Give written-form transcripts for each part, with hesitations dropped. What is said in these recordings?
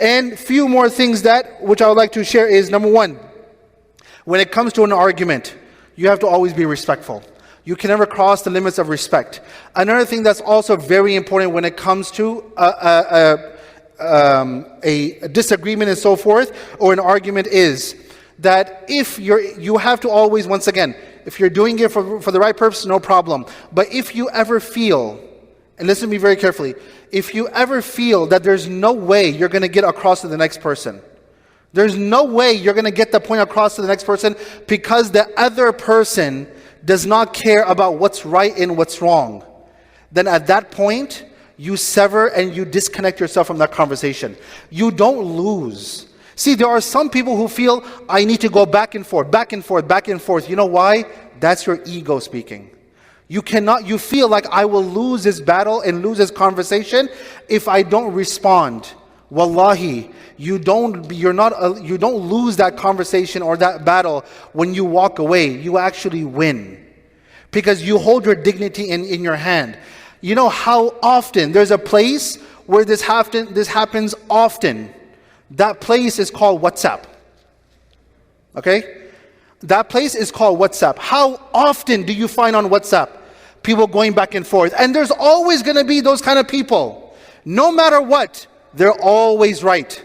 And few more things which I would like to share is, number one, when it comes to an argument, you have to always be respectful. You can never cross the limits of respect. Another thing that's also very important when it comes to a disagreement and so forth, or an argument, is that if you have to always, once again, if you're doing it for the right purpose, no problem. But if you ever feel, and listen to me very carefully, if you ever feel that there's no way you're going to get across to the next person, there's no way you're going to get the point across to the next person because the other person does not care about what's right and what's wrong, then at that point, you sever and you disconnect yourself from that conversation. You don't lose. See, there are some people who feel, I need to go back and forth, back and forth, back and forth. You know why? That's your ego speaking. You feel like I will lose this battle and lose this conversation if I don't respond. Wallahi, you don't lose that conversation or that battle when you walk away. You actually win. Because you hold your dignity in your hand. You know how often there's a place where this happens often. That place is called WhatsApp. Okay? That place is called WhatsApp. How often do you find on WhatsApp people going back and forth? And there's always going to be those kind of people. No matter what, they're always right.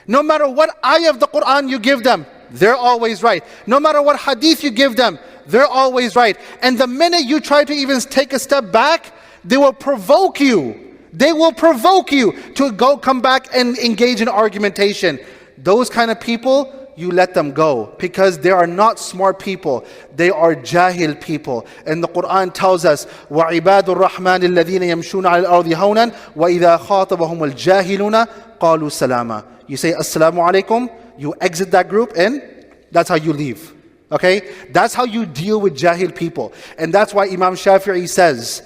No matter what ayah of the Quran you give them, they're always right. No matter what hadith you give them, they're always right. And the minute you try to even take a step back, they will provoke you. They will provoke you to come back and engage in argumentation. Those kind of people, you let them go, because they are not smart people. They are jahil people. And the Quran tells us, وَعِبَادُ الرَّحْمَنِ الَّذِينَ يَمْشُونَ عَلَى الْأَرْضِ هَوْنًا وَإِذَا خَاطَبَهُمُ الْجَاهِلُونَ قَالُوا سَلَامًا. You say Assalamu alaikum, you exit that group, and that's how you leave. Okay? That's how you deal with jahil people. And that's why Imam Shafi'i says,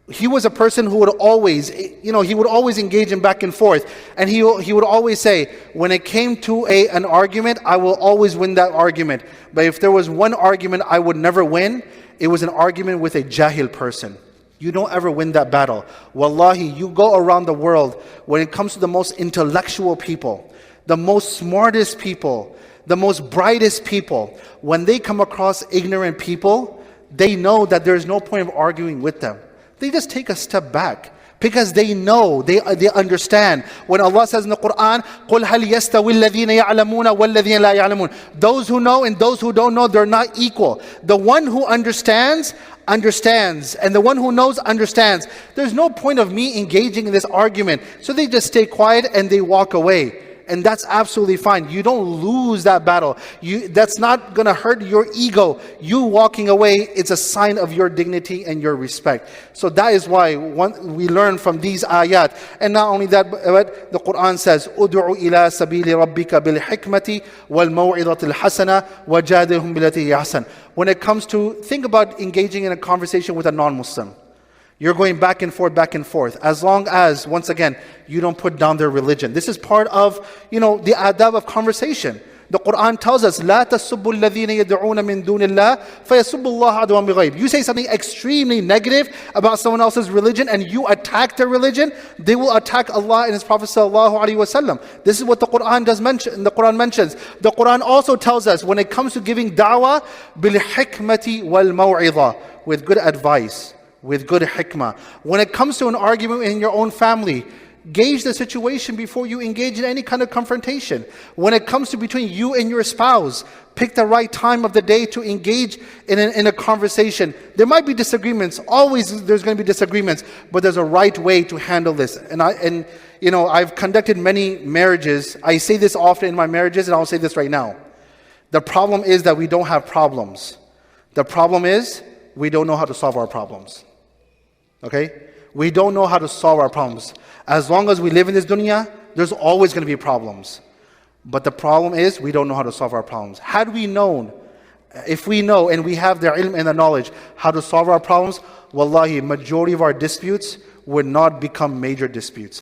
he was a person who would always, he would always engage in back and forth. And he would always say, when it came to an argument, I will always win that argument. But if there was one argument I would never win, it was an argument with a jahil person. You don't ever win that battle. Wallahi, you go around the world, when it comes to the most intellectual people, the most smartest people, the most brightest people, when they come across ignorant people, they know that there's no point of arguing with them. They just take a step back because they know, they understand. When Allah says in the Quran, قُلْ هَلْ يَسْتَوِي الَّذِينَ يَعْلَمُونَ وَالَّذِينَ لَا يَعْلَمُونَ. Those who know and those who don't know, they're not equal. The one who understands, understands. And the one who knows, understands. There's no point of me engaging in this argument. So they just stay quiet and they walk away. And that's absolutely fine. You don't lose that battle. That's not going to hurt your ego. You walking away, it's a sign of your dignity and your respect. So that is why we learn from these ayat. And not only that, but the Quran says, "Ud'u ila sabili rabbika bil hikmati wal maw'idati al hasana wajadilhum billati ahsan." When it comes to, think about engaging in a conversation with a non-Muslim. You're going back and forth, as long as, once again, you don't put down their religion. This is part of, the adab of conversation. The Quran tells us, لا تسبوا الذين يدعون من دون الله فيسبوا الله عدوا بغيب. You say something extremely negative about someone else's religion and you attack their religion, they will attack Allah and His Prophet sallallahu alaihi wasallam. This is what the Quran does mention. The Quran mentions. The Quran also tells us, when it comes to giving da'wah, bil hikmati wal maw'idha, with good advice, with good hikmah. When it comes to an argument in your own family, gauge the situation before you engage in any kind of confrontation. When it comes to between you and your spouse, pick the right time of the day to engage in a conversation. There might be disagreements. Always there's going to be disagreements, but there's a right way to handle this. And I've conducted many marriages. I say this often in my marriages, and I'll say this right now. The problem is that we don't have problems. The problem is we don't know how to solve our problems. Okay? We don't know how to solve our problems. As long as we live in this dunya, there's always going to be problems. But the problem is, we don't know how to solve our problems. Had we known, if we know and we have the ilm and the knowledge how to solve our problems, wallahi, majority of our disputes would not become major disputes.